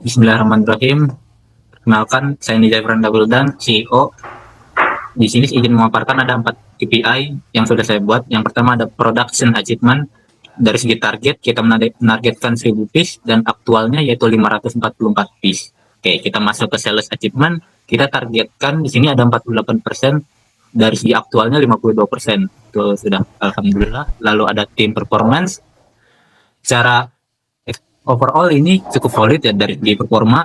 Bismillahirrahmanirrahim. Perkenalkan, saya Nizar Franda Wildan, CEO. Di sini izin memaparkan ada 4 KPI yang sudah saya buat. Yang pertama ada production achievement. Dari segi target, kita menargetkan 1000 piece dan aktualnya yaitu 544 piece. Oke, kita masuk ke sales achievement. Kita targetkan di sini ada 48%, dari segi aktualnya 52%. Itu sudah alhamdulillah. Lalu ada team performance. Secara overall ini cukup solid ya dari segi performa,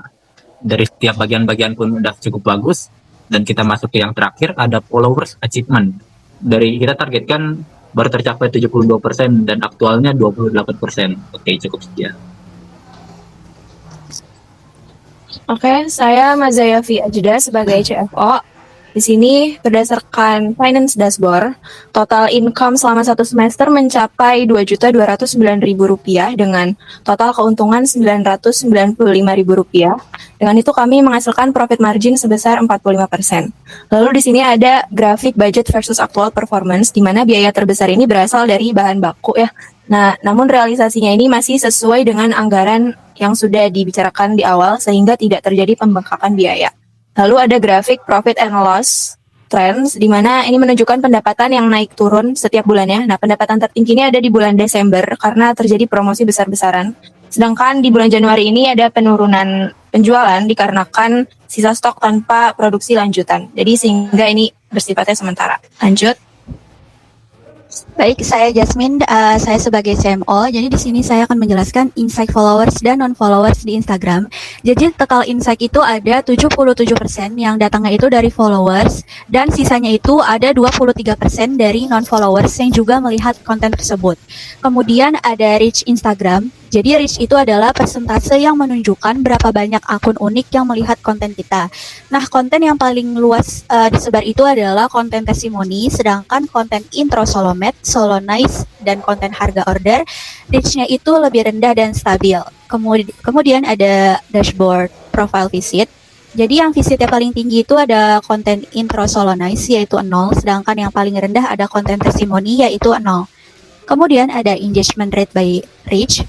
dari setiap bagian-bagian pun udah cukup bagus. Dan kita masuk ke yang terakhir ada followers achievement. Dari kita targetkan baru tercapai 72% dan aktualnya 28%. Oke, cukup sekian. Oke, saya Mazayafi Ajda sebagai CFO. Di sini berdasarkan finance dashboard, total income selama 1 semester mencapai Rp2.209.000 dengan total keuntungan Rp995.000. Dengan itu kami menghasilkan profit margin sebesar 45%. Lalu di sini ada grafik budget versus actual performance, di mana biaya terbesar ini berasal dari bahan baku ya. Nah, namun realisasinya ini masih sesuai dengan anggaran yang sudah dibicarakan di awal sehingga tidak terjadi pembengkakan biaya. Lalu ada grafik profit and loss trends, di mana ini menunjukkan pendapatan yang naik turun setiap bulannya. Nah, pendapatan tertinggi ini ada di bulan Desember karena terjadi promosi besar-besaran. Sedangkan di bulan Januari ini ada penurunan penjualan dikarenakan sisa stok tanpa produksi lanjutan. Jadi sehingga ini bersifatnya sementara. Lanjut. Baik, saya Jasmine, saya sebagai CMO. Jadi di sini saya akan menjelaskan insight followers dan non-followers di Instagram. Jadi total insight itu ada 77% yang datangnya itu dari followers, dan sisanya itu ada 23% dari non-followers yang juga melihat konten tersebut. Kemudian ada reach Instagram. Jadi reach itu adalah persentase yang menunjukkan berapa banyak akun unik yang melihat konten kita. Nah, konten yang paling luas disebar itu adalah konten testimoni, sedangkan konten intro Solomed, Solonize, dan konten harga order, reach-nya itu lebih rendah dan stabil. Kemudian ada dashboard profile visit. Jadi yang visitnya paling tinggi itu ada konten intro Solonize yaitu 0, sedangkan yang paling rendah ada konten testimoni yaitu 0. Kemudian ada engagement rate by reach.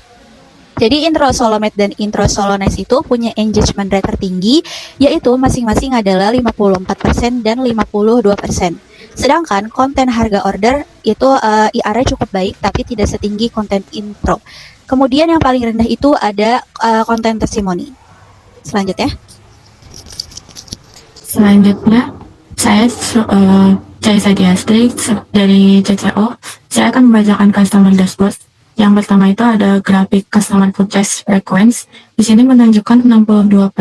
Jadi intro Solomed dan intro Solonize itu punya engagement rate tertinggi, yaitu masing-masing adalah 54% dan 52%. Sedangkan konten harga order itu IR-nya cukup baik, tapi tidak setinggi konten intro. Kemudian yang paling rendah itu ada konten testimoni. Selanjutnya. Saya Caisa Diastri dari CCO. Saya akan membacakan customer dashboard. Yang pertama itu ada grafik customer purchase frequency. Di sini menunjukkan 62%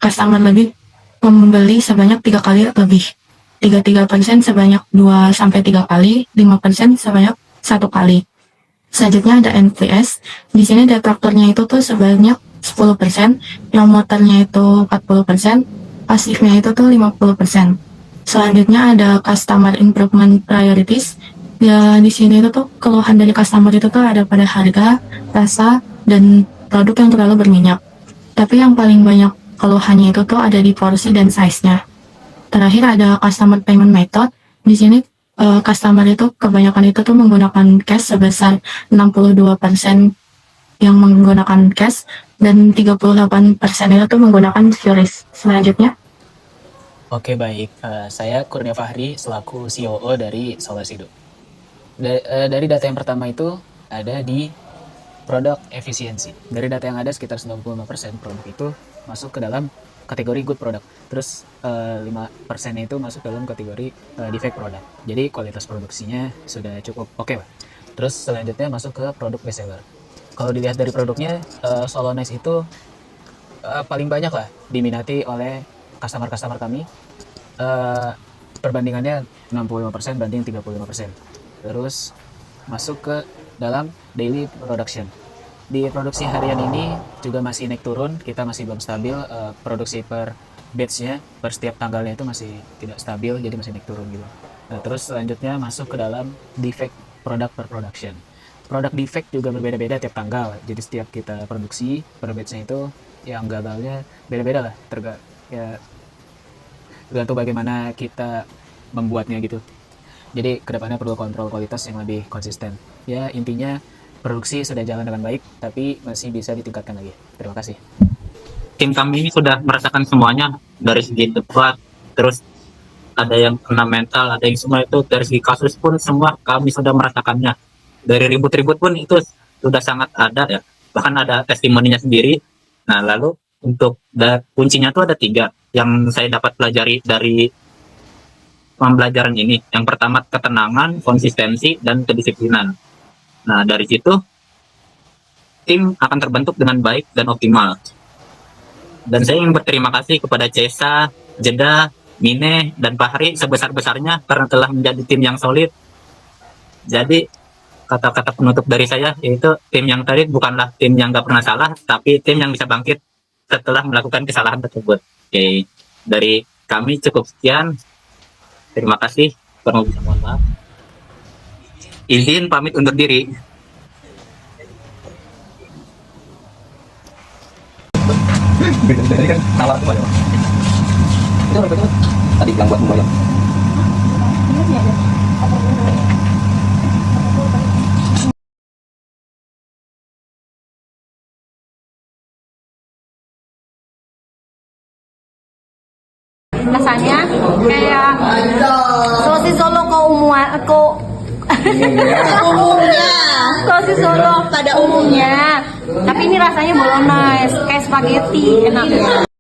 customer lebih membeli sebanyak 3 kali lebih. 33% sebanyak 2-3 kali, 5% sebanyak 1 kali. Selanjutnya ada NPS. Di sini detraktornya itu tuh sebanyak 10%, yang motornya itu 40%, pasifnya itu tuh 50%. Selanjutnya ada customer improvement priorities. Ya, di sini itu tuh keluhan dari customer itu tuh ada pada harga, rasa, dan produk yang terlalu berminyak. Tapi yang paling banyak keluhannya itu tuh ada di porsi dan size-nya. Terakhir ada customer payment method. Di sini customer itu kebanyakan itu tuh menggunakan cash sebesar 62% yang menggunakan cash, dan 38% itu tuh menggunakan QRIS. Selanjutnya. Oke, baik. Saya Kurnia Fahri selaku COO dari Solasido. Dari data yang pertama itu ada di produk efisiensi. Dari data yang ada sekitar 95% produk itu masuk ke dalam kategori good product. Terus 5% itu masuk dalam kategori defect product. Jadi kualitas produksinya sudah cukup oke lah. Terus selanjutnya masuk ke produk best seller. Kalau dilihat dari produknya, Solonize itu paling banyak lah diminati oleh customer-customer kami. Perbandingannya 65% banding 35%. Terus masuk ke dalam daily production. Di produksi harian ini juga masih naik turun, kita masih belum stabil. Produksi per batch-nya, per setiap tanggalnya itu masih tidak stabil, jadi masih naik turun gitu. Nah, terus selanjutnya masuk ke dalam defect product per production. Produk defect juga berbeda-beda tiap tanggal, jadi setiap kita produksi per batch-nya itu yang gagalnya beda-beda lah, tergantung bagaimana kita membuatnya gitu. Jadi kedepannya perlu kontrol kualitas yang lebih konsisten. Ya, intinya produksi sudah jalan dengan baik, tapi masih bisa ditingkatkan lagi. Terima kasih. tim kami ini sudah merasakan semuanya dari segi debat, terus ada yang kena mental, ada yang semua itu dari segi kasus pun semua kami sudah merasakannya. Dari ribut-ribut pun itu sudah sangat ada ya. Bahkan ada testimoninya sendiri. Nah, lalu untuk kuncinya tuh ada 3 yang saya dapat pelajari dari pembelajaran ini. Yang pertama ketenangan, konsistensi, dan kedisiplinan. Nah, dari situ tim akan terbentuk dengan baik dan optimal. Dan saya ingin berterima kasih kepada Cesa, Jeda, Mine, dan Fahri sebesar-besarnya karena telah menjadi tim yang solid. Jadi kata-kata penutup dari saya yaitu tim yang tadi bukanlah tim yang nggak pernah salah, tapi tim yang bisa bangkit setelah melakukan kesalahan tersebut. Oke, dari kami cukup sekian. Terima kasih. Kurang lebih mohon maaf. Izin pamit undur diri. Tadi kan salah tuh ya. Itu betul. Tadi bilang buat membayar. Rasanya kayak sosis Solo sosis Solo pada umumnya, tapi ini rasanya bolognese kayak spaghetti, enak.